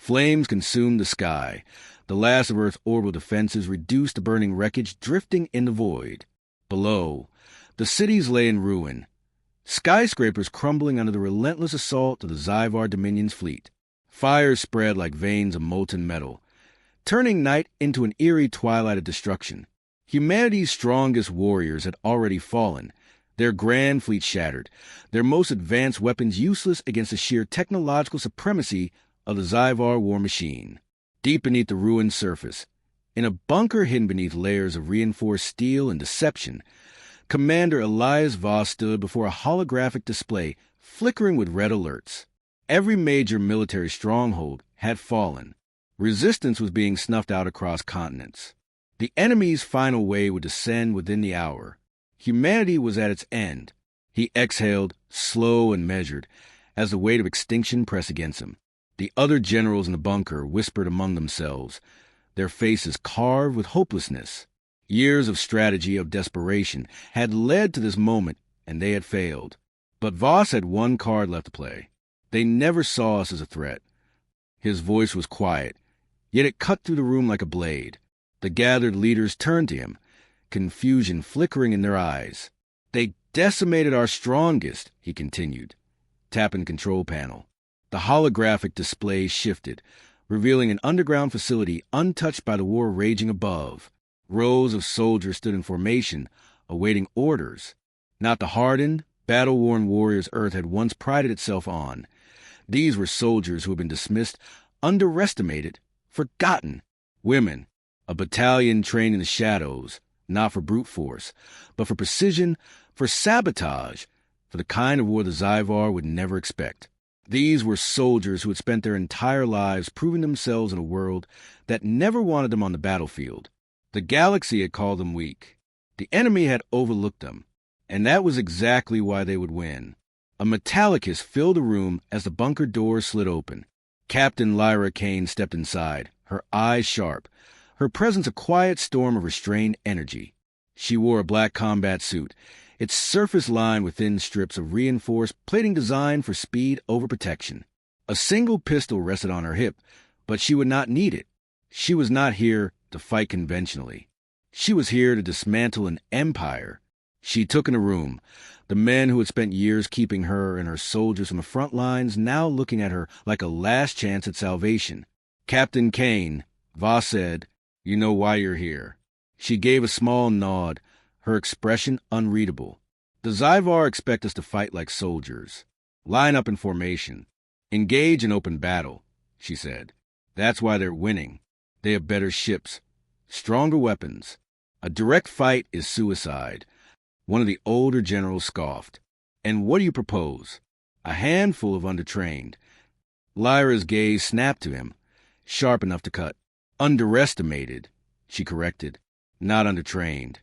Flames consumed the sky. The last of Earth's orbital defenses reduced to burning wreckage drifting in the void. Below, the cities lay in ruin, skyscrapers crumbling under the relentless assault of the Zyvar Dominion's fleet. Fires spread like veins of molten metal, turning night into an eerie twilight of destruction. Humanity's strongest warriors had already fallen, their grand fleet shattered, their most advanced weapons useless against the sheer technological supremacy of the Zyvar war machine. Deep beneath the ruined surface, in a bunker hidden beneath layers of reinforced steel and deception, Commander Elias Voss stood before a holographic display flickering with red alerts. Every major military stronghold had fallen. Resistance was being snuffed out across continents. The enemy's final wave would descend within the hour. Humanity was at its end. He exhaled, slow and measured, as the weight of extinction pressed against him. The other generals in the bunker whispered among themselves, their faces carved with hopelessness. Years of strategy, of desperation, had led to this moment, and they had failed. But Voss had one card left to play. They never saw us as a threat. His voice was quiet, yet it cut through the room like a blade. The gathered leaders turned to him, confusion flickering in their eyes. They decimated our strongest, he continued, tapping the control panel. The holographic display shifted, revealing an underground facility untouched by the war raging above. Rows of soldiers stood in formation, awaiting orders. Not the hardened, battle-worn warriors Earth had once prided itself on. These were soldiers who had been dismissed, underestimated, forgotten. Women, a battalion trained in the shadows, not for brute force, but for precision, for sabotage, for the kind of war the Zyvar would never expect. These were soldiers who had spent their entire lives proving themselves in a world that never wanted them on the battlefield. The galaxy had called them weak. The enemy had overlooked them, and that was exactly why they would win. A metallic hiss filled the room as the bunker door slid open. Captain Lyra Kane stepped inside, her eyes sharp, her presence a quiet storm of restrained energy. She wore a black combat suit, its surface lined with thin strips of reinforced plating designed for speed over protection. A single pistol rested on her hip, but she would not need it. She was not here to fight conventionally. She was here to dismantle an empire. She took in the room, the men who had spent years keeping her and her soldiers from the front lines now looking at her like a last chance at salvation. Captain Kane, Voss said, "You know why you're here." She gave a small nod, her expression unreadable. The Zyvar expect us to fight like soldiers. Line up in formation. Engage in open battle, she said. That's why they're winning. They have better ships, stronger weapons. A direct fight is suicide. One of the older generals scoffed. And what do you propose? A handful of undertrained. Lyra's gaze snapped to him, sharp enough to cut. Underestimated, she corrected, not undertrained.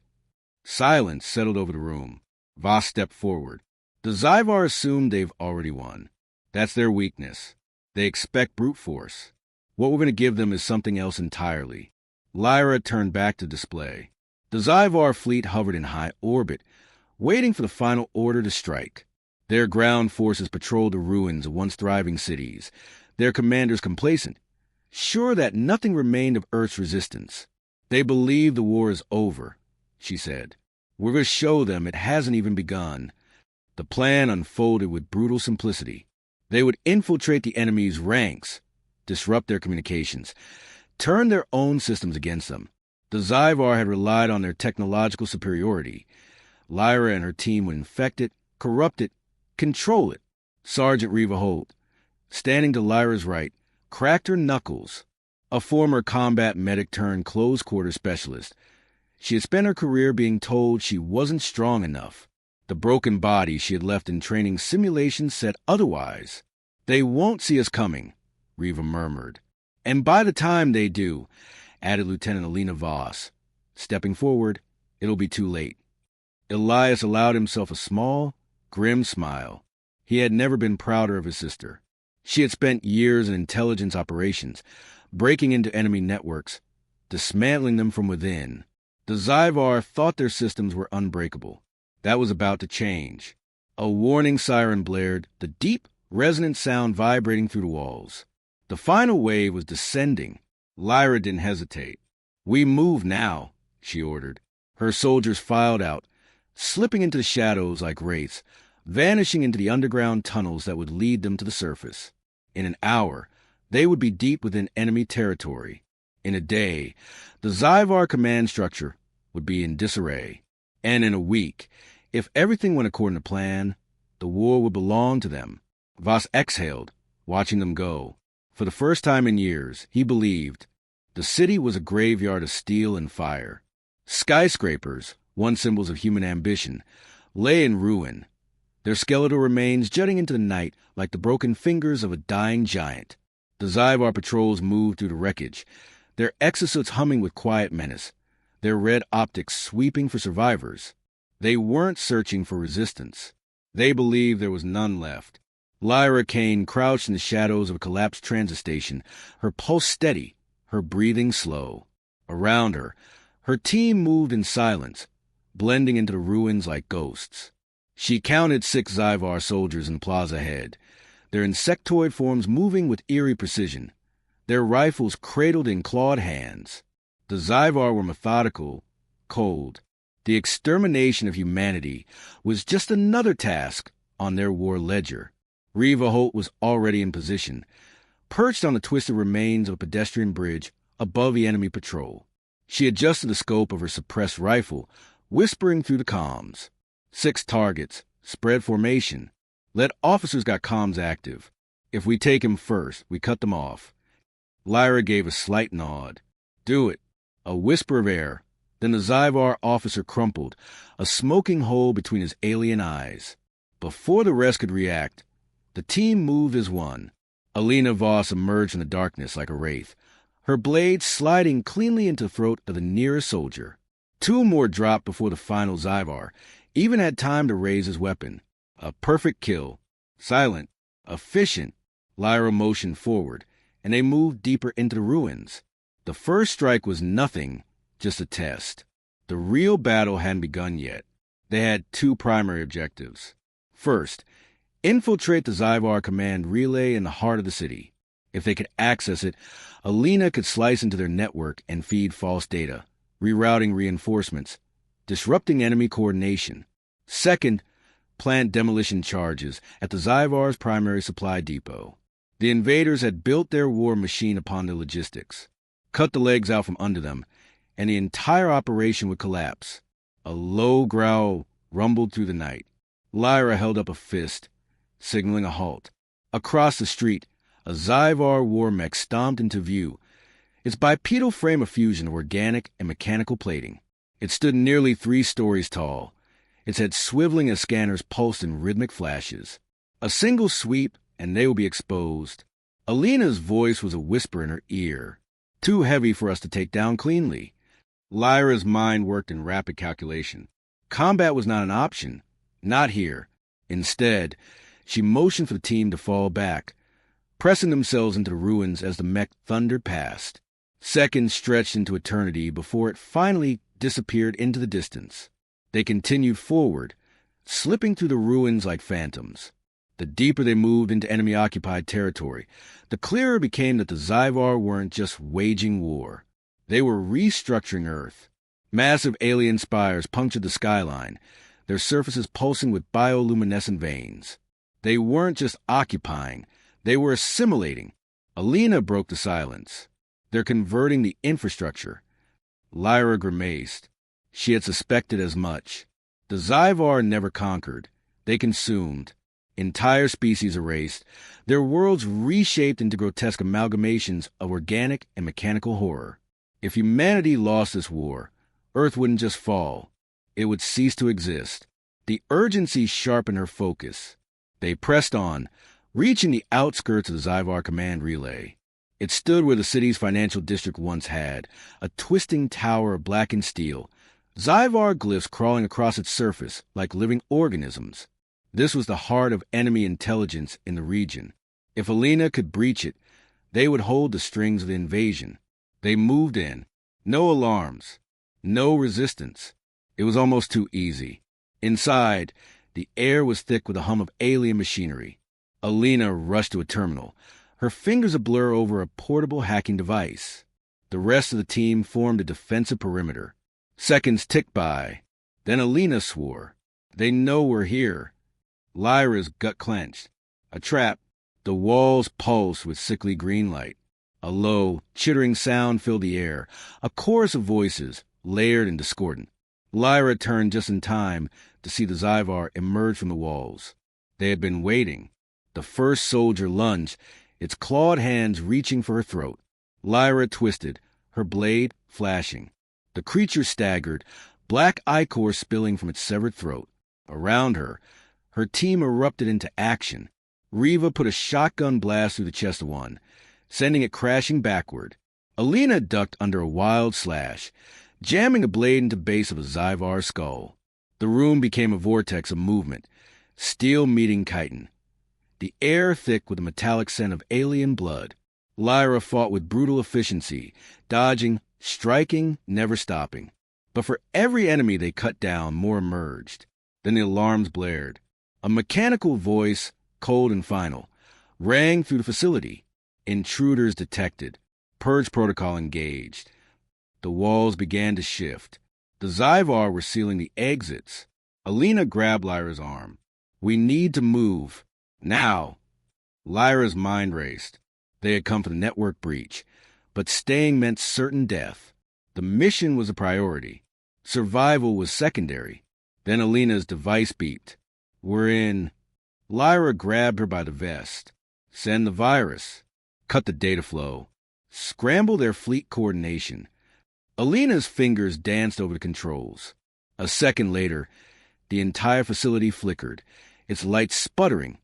Silence settled over the room. Voss stepped forward. The Zyvar assume they've already won. That's their weakness. They expect brute force. What we're going to give them is something else entirely. Lyra turned back to display. The Zyvar fleet hovered in high orbit, waiting for the final order to strike. Their ground forces patrolled the ruins of once thriving cities, their commanders complacent, sure that nothing remained of Earth's resistance. They believe the war is over, she said. We're going to show them it hasn't even begun. The plan unfolded with brutal simplicity. They would infiltrate the enemy's ranks, disrupt their communications, turn their own systems against them. The Zyvar had relied on their technological superiority. Lyra and her team would infect it, corrupt it, control it. Sergeant Reva Holt, standing to Lyra's right, cracked her knuckles. A former combat medic turned close-quarter specialist. She had spent her career being told she wasn't strong enough. The broken body she had left in training simulations said otherwise. They won't see us coming, Reva murmured. And by the time they do, added Lieutenant Alina Voss. Stepping forward, it'll be too late. Elias allowed himself a small, grim smile. He had never been prouder of his sister. She had spent years in intelligence operations, breaking into enemy networks, dismantling them from within. The Zyvar thought their systems were unbreakable. That was about to change. A warning siren blared, the deep, resonant sound vibrating through the walls. The The final wave was descending. Lyra didn't hesitate. "We move now," she ordered. Her soldiers filed out, slipping into the shadows like wraiths, vanishing into the underground tunnels that would lead them to the surface. In an hour, they would be deep within enemy territory. In a day, the Zyvar command structure would be in disarray. And in a week, if everything went according to plan, the war would belong to them. Voss exhaled, watching them go. For the first time in years, he believed the city was a graveyard of steel and fire. Skyscrapers, once symbols of human ambition, lay in ruin, their skeletal remains jutting into the night like the broken fingers of a dying giant. The Zyvar patrols moved through the wreckage, their exosuits humming with quiet menace, their red optics sweeping for survivors. They weren't searching for resistance. They believed there was none left. Lyra Kane crouched in the shadows of a collapsed transit station, her pulse steady, her breathing slow. Around her, her team moved in silence, blending into the ruins like ghosts. She counted 6 Zyvar soldiers in Plaza Head, their insectoid forms moving with eerie precision, their rifles cradled in clawed hands. The Zyvar were methodical, cold. The extermination of humanity was just another task on their war ledger. Reva Holt was already in position, perched on the twisted remains of a pedestrian bridge above the enemy patrol. She adjusted the scope of her suppressed rifle, whispering through the comms. 6 targets, spread formation. Let officers got comms active. If we take him first, we cut them off. Lyra gave a slight nod. Do it. A whisper of air. Then the Zyvar officer crumpled, a smoking hole between his alien eyes. Before the rest could react, the team moved as one. Alina Voss emerged in the darkness like a wraith, her blade sliding cleanly into the throat of the nearest soldier. 2 more dropped before the final Zyvar even had time to raise his weapon. A perfect kill. Silent, efficient. Lyra motioned forward, and they moved deeper into the ruins. The first strike was nothing, just a test. The real battle hadn't begun yet. They had 2 primary objectives. First, infiltrate the Zyvar command relay in the heart of the city. If they could access it, Alina could slice into their network and feed false data, rerouting reinforcements, disrupting enemy coordination. Second, plant demolition charges at the Zyvar's primary supply depot. The invaders had built their war machine upon the logistics. Cut the legs out from under them, and the entire operation would collapse. A low growl rumbled through the night. Lyra held up a fist, signaling a halt. Across the street, a Zyvar war mech stomped into view, its bipedal frame a fusion of organic and mechanical plating. It stood nearly 3 stories tall, its head swiveling as scanners pulsed in rhythmic flashes. A single sweep, and they will be exposed. Alina's voice was a whisper in her ear. Too heavy for us to take down cleanly. Lyra's mind worked in rapid calculation. Combat was not an option. Not here. Instead, she motioned for the team to fall back, pressing themselves into the ruins as the mech thundered past. Seconds stretched into eternity before it finally disappeared into the distance. They continued forward, slipping through the ruins like phantoms. The deeper they moved into enemy-occupied territory, the clearer it became that the Zyvar weren't just waging war. They were restructuring Earth. Massive alien spires punctured the skyline, their surfaces pulsing with bioluminescent veins. They weren't just occupying, they were assimilating. Alina broke the silence. They're converting the infrastructure. Lyra grimaced. She had suspected as much. The Zyvar never conquered. They consumed. Entire species erased, their worlds reshaped into grotesque amalgamations of organic and mechanical horror. If humanity lost this war, Earth wouldn't just fall. It would cease to exist. The urgency sharpened her focus. They pressed on, reaching the outskirts of the Zyvar command relay. It stood where the city's financial district once had, a twisting tower of blackened steel, Zyvar glyphs crawling across its surface like living organisms. This was the heart of enemy intelligence in the region. If Alina could breach it, they would hold the strings of the invasion. They moved in. No alarms. No resistance. It was almost too easy. Inside, the air was thick with the hum of alien machinery. Alina rushed to a terminal, her fingers a blur over a portable hacking device. The rest of the team formed a defensive perimeter. Seconds ticked by. Then Alina swore. They know we're here. Lyra's gut clenched. A trap. The walls pulsed with sickly green light. A low, chittering sound filled the air, a chorus of voices, layered and discordant. Lyra turned just in time to see the Zyvar emerge from the walls. They had been waiting. The first soldier lunged, its clawed hands reaching for her throat. Lyra twisted, her blade flashing. The creature staggered, black ichor spilling from its severed throat. Around her, her team erupted into action. Riva put a shotgun blast through the chest of one, sending it crashing backward. Alina ducked under a wild slash, jamming a blade into the base of a Zyvar skull. The room became a vortex of movement, steel meeting chitin. The air thick with a metallic scent of alien blood. Lyra fought with brutal efficiency, dodging, striking, never stopping. But for every enemy they cut down, more emerged. Then the alarms blared. A mechanical voice, cold and final, rang through the facility. Intruders detected. Purge protocol engaged. The walls began to shift. The Zyvar were sealing the exits. Alina grabbed Lyra's arm. We need to move. Now. Lyra's mind raced. They had come for the network breach, but staying meant certain death. The mission was a priority. Survival was secondary. Then Alina's device beeped. We're in. Lyra grabbed her by the vest. Send the virus. Cut the data flow. Scramble their fleet coordination. Alina's fingers danced over the controls. A second later, the entire facility flickered, its lights sputtering,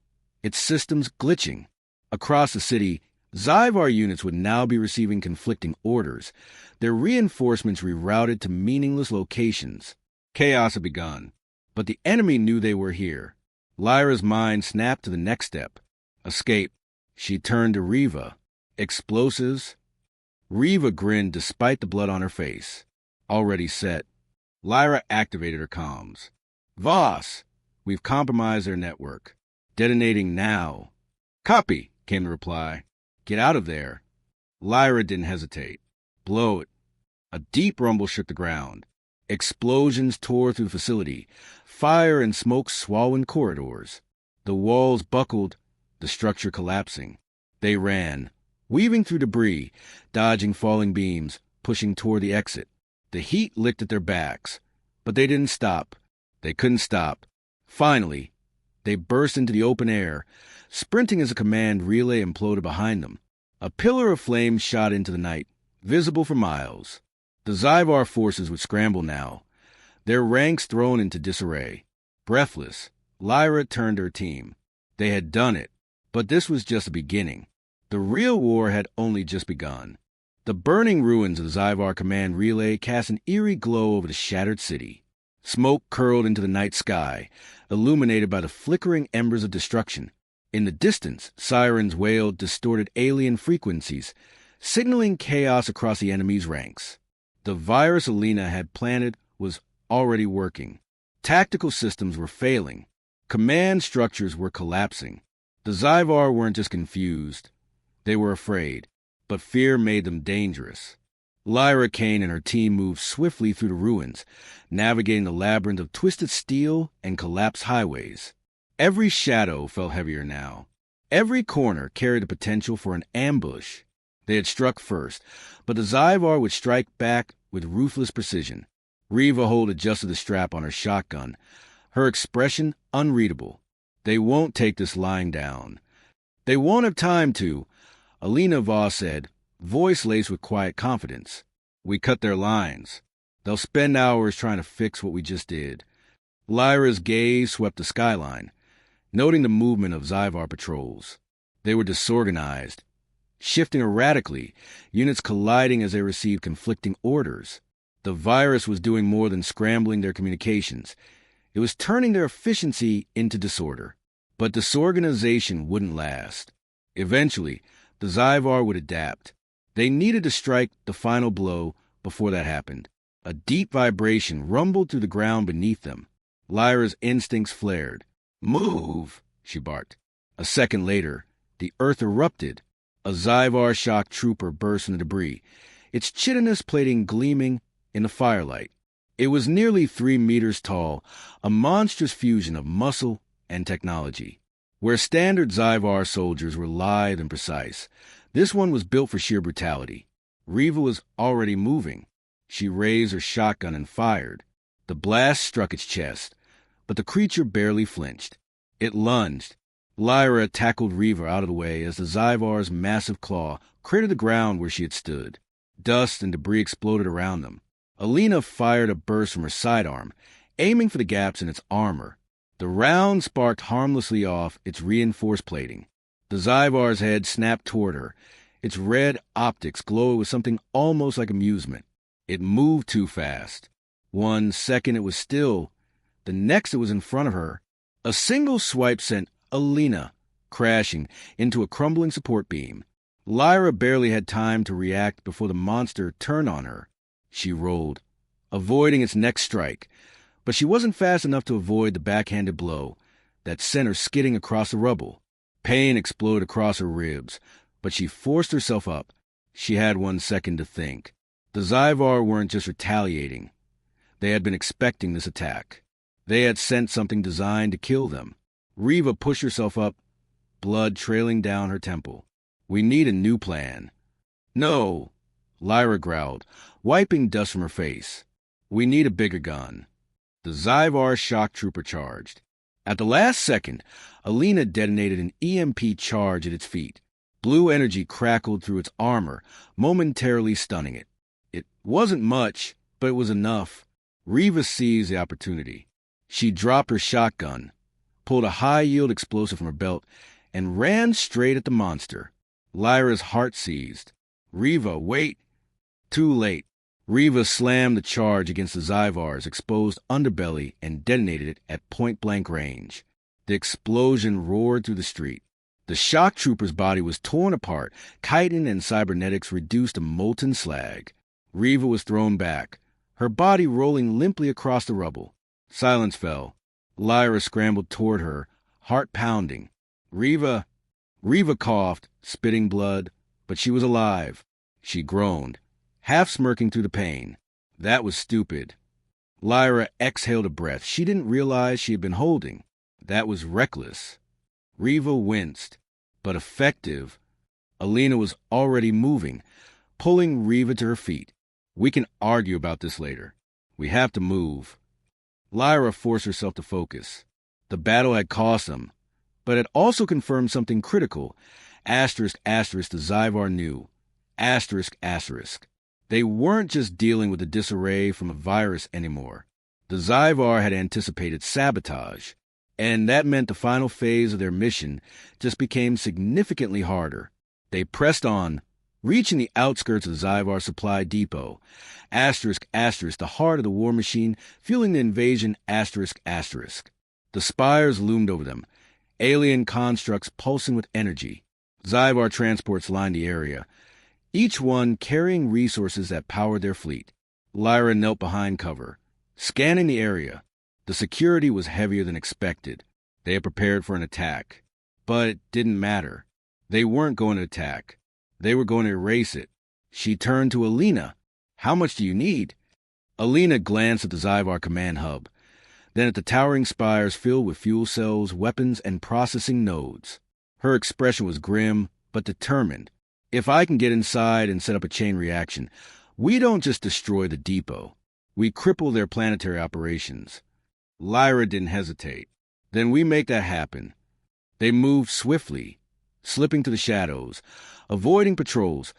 its systems glitching. Across the city, Zyvar units would now be receiving conflicting orders, their reinforcements rerouted to meaningless locations. Chaos had begun, but the enemy knew they were here. Lyra's mind snapped to the next step. Escape. She turned to Riva. Explosives. Riva grinned despite the blood on her face. Already set. Lyra activated her comms. Voss, we've compromised their network. Detonating now. Copy, came the reply. Get out of there. Lyra didn't hesitate. Blow it. A deep rumble shook the ground. Explosions tore through the facility. Fire and smoke swallowed corridors. The walls buckled, the structure collapsing. They ran, weaving through debris, dodging falling beams, pushing toward the exit. The heat licked at their backs, but they didn't stop. They couldn't stop. Finally, they burst into the open air, sprinting as a command relay imploded behind them. A pillar of flame shot into the night, visible for miles. The Zyvar forces would scramble now, their ranks thrown into disarray. Breathless, Lyra turned to her team. They had done it, but this was just the beginning. The real war had only just begun. The burning ruins of the Zyvar command relay cast an eerie glow over the shattered city. Smoke curled into the night sky, illuminated by the flickering embers of destruction. In the distance, sirens wailed distorted alien frequencies, signaling chaos across the enemy's ranks. The virus Alina had planted was already working. Tactical systems were failing. Command structures were collapsing. The Zyvar weren't just confused. They were afraid, but fear made them dangerous. Lyra Kane and her team moved swiftly through the ruins, navigating the labyrinth of twisted steel and collapsed highways. Every shadow felt heavier now. Every corner carried the potential for an ambush. They had struck first, but the Zyvar would strike back with ruthless precision. Riva Holt adjusted the strap on her shotgun, her expression unreadable. They won't take this lying down. They won't have time to, Alina Voss said, voice laced with quiet confidence. We cut their lines. They'll spend hours trying to fix what we just did. Lyra's gaze swept the skyline, noting the movement of Zyvar patrols. They were disorganized, shifting erratically, units colliding as they received conflicting orders. The virus was doing more than scrambling their communications. It was turning their efficiency into disorder. But disorganization wouldn't last. Eventually, the Zyvar would adapt. They needed to strike the final blow before that happened. A deep vibration rumbled through the ground beneath them. Lyra's instincts flared. Move, she barked. A second later, the earth erupted. A Zyvar shock trooper burst in the debris, its chitinous plating gleaming in the firelight. It was nearly 3 meters tall, a monstrous fusion of muscle and technology. Where standard Zyvar soldiers were lithe and precise, this one was built for sheer brutality. Riva was already moving. She raised her shotgun and fired. The blast struck its chest, but the creature barely flinched. It lunged. Lyra tackled Riva out of the way as the Zyvar's massive claw cratered the ground where she had stood. Dust and debris exploded around them. Alina fired a burst from her sidearm, aiming for the gaps in its armor. The round sparked harmlessly off its reinforced plating. The Zyvar's head snapped toward her, its red optics glowing with something almost like amusement. It moved too fast. 1 second it was still, the next it was in front of her. A single swipe sent Alina crashing into a crumbling support beam. Lyra barely had time to react before the monster turned on her. She rolled, avoiding its next strike, but she wasn't fast enough to avoid the backhanded blow that sent her skidding across the rubble. Pain exploded across her ribs, but she forced herself up. She had 1 second to think. The Zyvar weren't just retaliating. They had been expecting this attack. They had sent something designed to kill them. Riva pushed herself up, blood trailing down her temple. We need a new plan. No, Lyra growled, wiping dust from her face. We need a bigger gun. The Zyvar shock trooper charged. At the last second, Alina detonated an EMP charge at its feet. Blue energy crackled through its armor, momentarily stunning it. It wasn't much, but it was enough. Riva seized the opportunity. She dropped her shotgun, pulled a high-yield explosive from her belt, and ran straight at the monster. Lyra's heart seized. Riva, wait! Too late. Riva slammed the charge against the Zyvar's exposed underbelly and detonated it at point-blank range. The explosion roared through the street. The shock trooper's body was torn apart, chitin and cybernetics reduced to molten slag. Riva was thrown back, her body rolling limply across the rubble. Silence fell. Lyra scrambled toward her, heart pounding. Riva coughed, spitting blood, but she was alive. She groaned, half smirking through the pain. That was stupid. Lyra exhaled a breath she didn't realize she had been holding. That was reckless. Riva winced, but effective. Alina was already moving, pulling Riva to her feet. We can argue about this later. We have to move. Lyra forced herself to focus. The battle had cost them, but it also confirmed something critical. Asterisk, asterisk, the Zyvar knew. Asterisk, asterisk. They weren't just dealing with the disarray from a virus anymore. The Zyvar had anticipated sabotage, and that meant the final phase of their mission just became significantly harder. They pressed on, reaching the outskirts of the Zyvar supply depot. Asterisk, asterisk, the heart of the war machine, fueling the invasion, asterisk, asterisk. The spires loomed over them, alien constructs pulsing with energy. Zyvar transports lined the area, each one carrying resources that powered their fleet. Lyra knelt behind cover, scanning the area. The security was heavier than expected. They had prepared for an attack. But it didn't matter. They weren't going to attack. They were going to erase it. She turned to Alina. How much do you need? Alina glanced at the Zyvar command hub, then at the towering spires filled with fuel cells, weapons, and processing nodes. Her expression was grim, but determined. If I can get inside and set up a chain reaction, we don't just destroy the depot. We cripple their planetary operations. Lyra didn't hesitate. Then we make that happen. They moved swiftly, slipping to the shadows, avoiding patrols,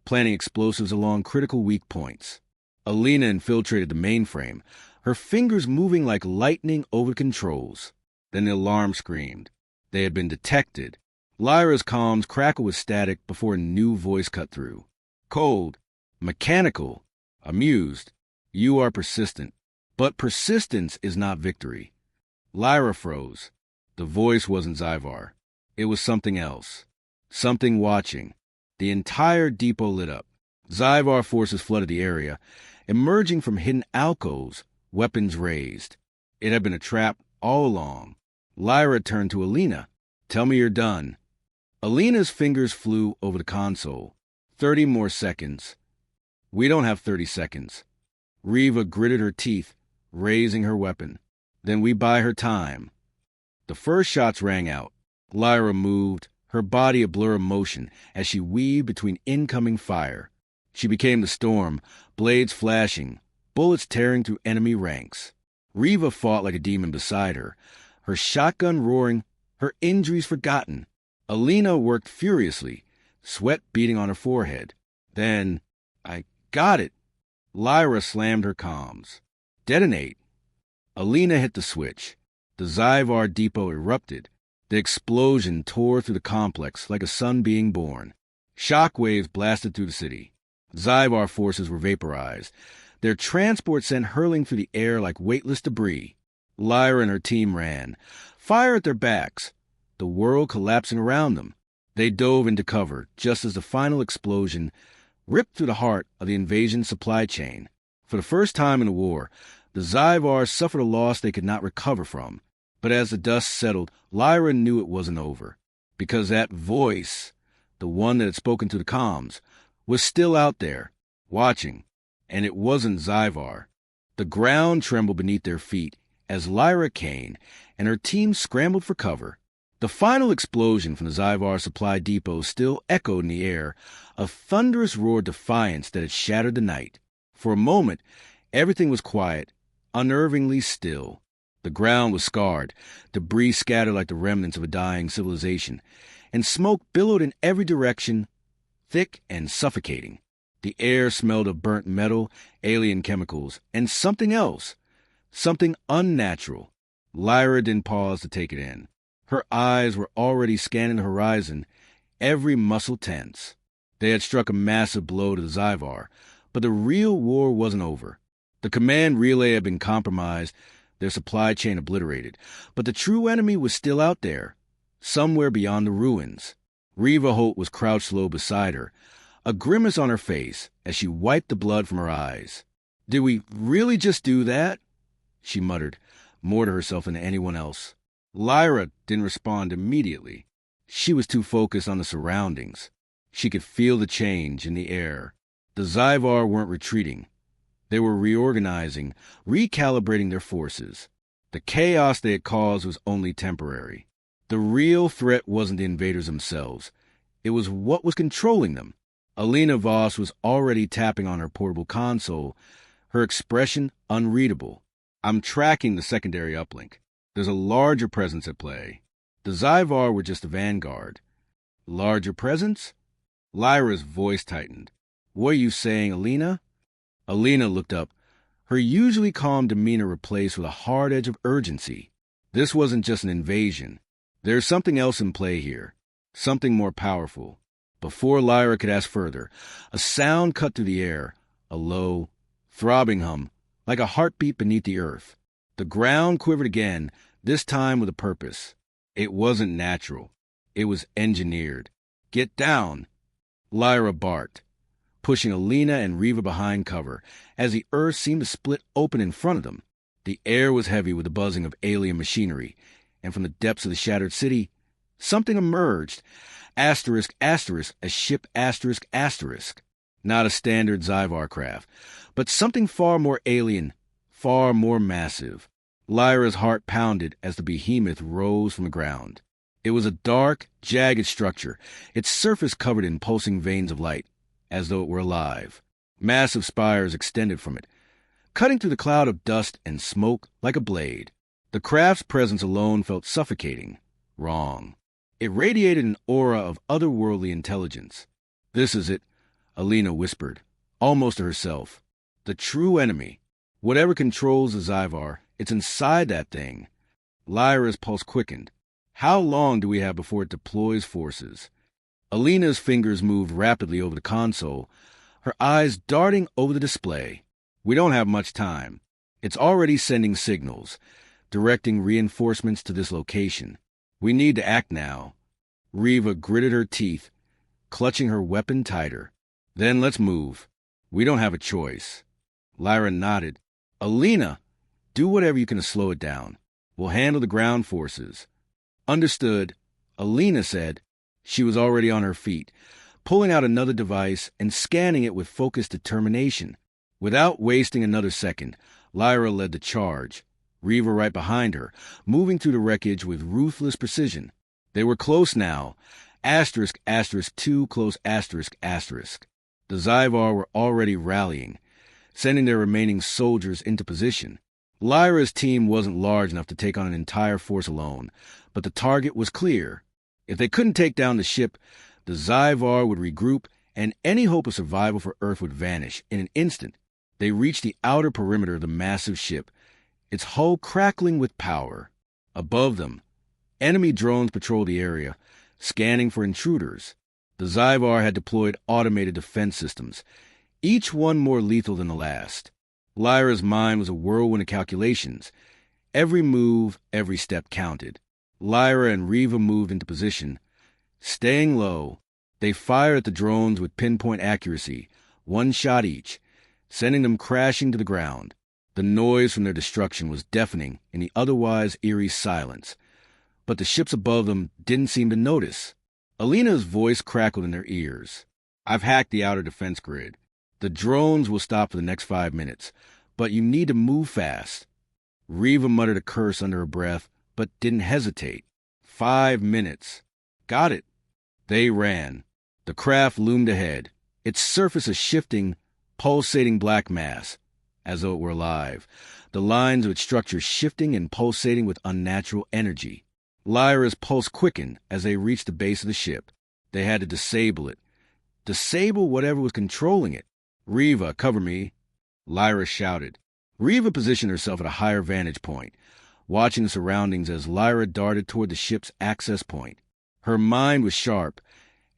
planting explosives along critical weak points. Alina infiltrated the mainframe, her fingers moving like lightning over the controls. Then the alarm screamed. They had been detected. Lyra's comms crackled with static before a new voice cut through. Cold, mechanical, amused. You are persistent. But persistence is not victory. Lyra froze. The voice wasn't Zyvar. It was something else. Something watching. The entire depot lit up. Zyvar forces flooded the area, emerging from hidden alcoves, weapons raised. It had been a trap all along. Lyra turned to Alina. Tell me you're done. Alina's fingers flew over the console. 30 more seconds. We don't have 30 seconds. Reva gritted her teeth, raising her weapon. Then we buy her time. The first shots rang out. Lyra moved, her body a blur of motion as she weaved between incoming fire. She became the storm, blades flashing, bullets tearing through enemy ranks. Reva fought like a demon beside her, her shotgun roaring, her injuries forgotten. Alina worked furiously, sweat beading on her forehead. Then, I got it. Lyra slammed her comms. Detonate. Alina hit the switch. The Zyvar depot erupted. The explosion tore through the complex like a sun being born. Shockwaves blasted through the city. Zyvar forces were vaporized, their transport sent hurling through the air like weightless debris. Lyra and her team ran, fire at their backs, the world collapsing around them. They dove into cover just as the final explosion ripped through the heart of the invasion supply chain. For the first time in the war, the Zyvar suffered a loss they could not recover from. But as the dust settled, Lyra knew it wasn't over, because that voice, the one that had spoken to the comms, was still out there, watching, and it wasn't Zyvar. The ground trembled beneath their feet as Lyra Kane and her team scrambled for cover. The final explosion from the Zyvar supply depot still echoed in the air, a thunderous roar of defiance that had shattered the night. For a moment, everything was quiet, unnervingly still. The ground was scarred, debris scattered like the remnants of a dying civilization, and smoke billowed in every direction, thick and suffocating. The air smelled of burnt metal, alien chemicals, and something else, something unnatural. Lyra didn't pause to take it in. Her eyes were already scanning the horizon, every muscle tense. They had struck a massive blow to the Zyvar, but the real war wasn't over. The command relay had been compromised, their supply chain obliterated, but the true enemy was still out there, somewhere beyond the ruins. Reva Holt was crouched low beside her, a grimace on her face as she wiped the blood from her eyes. "Did we really just do that?" she muttered, more to herself than to anyone else. Lyra didn't respond immediately. She was too focused on the surroundings. She could feel the change in the air. The Zyvar weren't retreating. They were reorganizing, recalibrating their forces. The chaos they had caused was only temporary. The real threat wasn't the invaders themselves. It was what was controlling them. Alina Voss was already tapping on her portable console, her expression unreadable. "I'm tracking the secondary uplink. There's a larger presence at play. The Zyvar were just the vanguard." "Larger presence?" Lyra's voice tightened. "What are you saying, Alina?" Alina looked up, her usually calm demeanor replaced with a hard edge of urgency. This wasn't just an invasion. There's something else in play here, something more powerful. Before Lyra could ask further, a sound cut through the air, a low, throbbing hum, like a heartbeat beneath the earth. The ground quivered again, this time with a purpose. It wasn't natural. It was engineered. "Get down!" Lyra barked, pushing Alina and Reva behind cover, as the earth seemed to split open in front of them. The air was heavy with the buzzing of alien machinery, and from the depths of the shattered city, something emerged. Asterisk, asterisk, a ship asterisk, asterisk. Not a standard Zyvar craft, but something far more alien, far more massive. Lyra's heart pounded as the behemoth rose from the ground. It was a dark, jagged structure, its surface covered in pulsing veins of light, as though it were alive. Massive spires extended from it, cutting through the cloud of dust and smoke like a blade. The craft's presence alone felt suffocating. Wrong. It radiated an aura of otherworldly intelligence. "This is it," Alina whispered, almost to herself. "The true enemy. Whatever controls the Zyvar, it's inside that thing." Lyra's pulse quickened. How long do we have before it deploys forces? Alina's fingers moved rapidly over the console, her eyes darting over the display. "We don't have much time. It's already sending signals, directing reinforcements to this location. We need to act now." Reva gritted her teeth, clutching her weapon tighter. "Then let's move. We don't have a choice." Lyra nodded. "Alina, do whatever you can to slow it down. We'll handle the ground forces." "Understood," Alina said. She was already on her feet, pulling out another device and scanning it with focused determination. Without wasting another second, Lyra led the charge, Reva right behind her, moving through the wreckage with ruthless precision. They were close now. Asterisk, asterisk, too close, asterisk, asterisk. The Zyvar were already rallying, sending their remaining soldiers into position. Lyra's team wasn't large enough to take on an entire force alone, but the target was clear. If they couldn't take down the ship, the Zyvar would regroup, and any hope of survival for Earth would vanish in an instant. They reached the outer perimeter of the massive ship, its hull crackling with power. Above them, enemy drones patrolled the area, scanning for intruders. The Zyvar had deployed automated defense systems, each one more lethal than the last. Lyra's mind was a whirlwind of calculations. Every move, every step counted. Lyra and Reva moved into position. Staying low, they fired at the drones with pinpoint accuracy, one shot each, sending them crashing to the ground. The noise from their destruction was deafening in the otherwise eerie silence, but the ships above them didn't seem to notice. Alina's voice crackled in their ears. "I've hacked the outer defense grid. The drones will stop for the next 5 minutes, but you need to move fast." Reva muttered a curse under her breath, but didn't hesitate. 5 minutes. Got it. They ran. The craft loomed ahead, its surface a shifting, pulsating black mass, as though it were alive, the lines of its structure shifting and pulsating with unnatural energy. Lyra's pulse quickened as they reached the base of the ship. They had to disable it. Disable whatever was controlling it. "Reva, cover me," Lyra shouted. Reva positioned herself at a higher vantage point, watching the surroundings as Lyra darted toward the ship's access point. Her mind was sharp,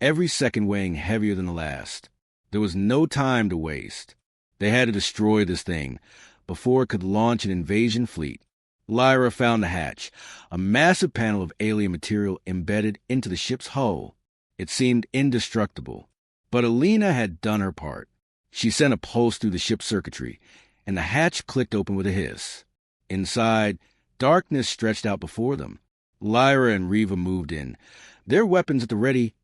every second weighing heavier than the last. There was no time to waste. They had to destroy this thing before it could launch an invasion fleet. Lyra found the hatch, a massive panel of alien material embedded into the ship's hull. It seemed indestructible, but Alina had done her part. She sent a pulse through the ship's circuitry, and the hatch clicked open with a hiss. Inside, darkness stretched out before them. Lyra and Reva moved in, their weapons at the ready,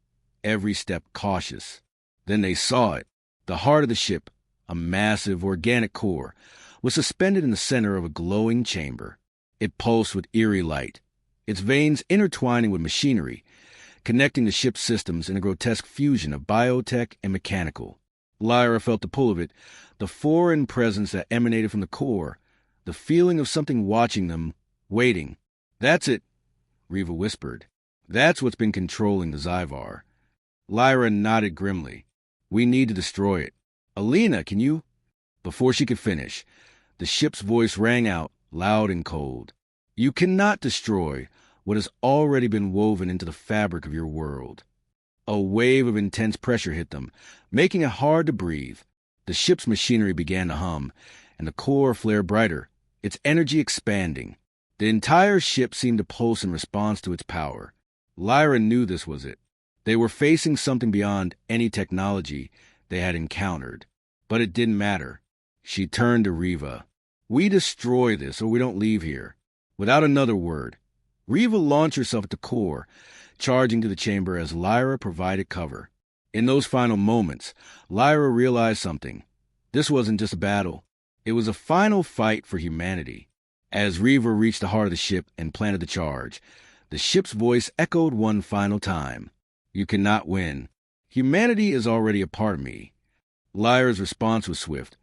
every step cautious. Then they saw it. The heart of the ship, a massive organic core, was suspended in the center of a glowing chamber. It pulsed with eerie light, its veins intertwining with machinery, connecting the ship's systems in a grotesque fusion of biotech and mechanical. Lyra felt the pull of it, the foreign presence that emanated from the core, the feeling of something watching them, waiting. "That's it," Reva whispered. "That's what's been controlling the Zyvar." Lyra nodded grimly. "We need to destroy it. Alina, can you—" Before she could finish, the ship's voice rang out, loud and cold. "You cannot destroy what has already been woven into the fabric of your world." A wave of intense pressure hit them, making it hard to breathe. The ship's machinery began to hum, and the core flared brighter, its energy expanding. The entire ship seemed to pulse in response to its power. Lyra knew this was it. They were facing something beyond any technology they had encountered. But it didn't matter. She turned to Reva. "We destroy this, or we don't leave here." Without another word, Reva launched herself at the core, charging to the chamber as Lyra provided cover. In those final moments, Lyra realized something. This wasn't just a battle. It was a final fight for humanity. As Reva reached the heart of the ship and planted the charge, the ship's voice echoed one final time. "You cannot win. Humanity is already a part of me." Lyra's response was swift,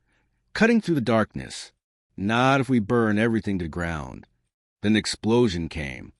cutting through the darkness. "Not if we burn everything to the ground." Then the explosion came.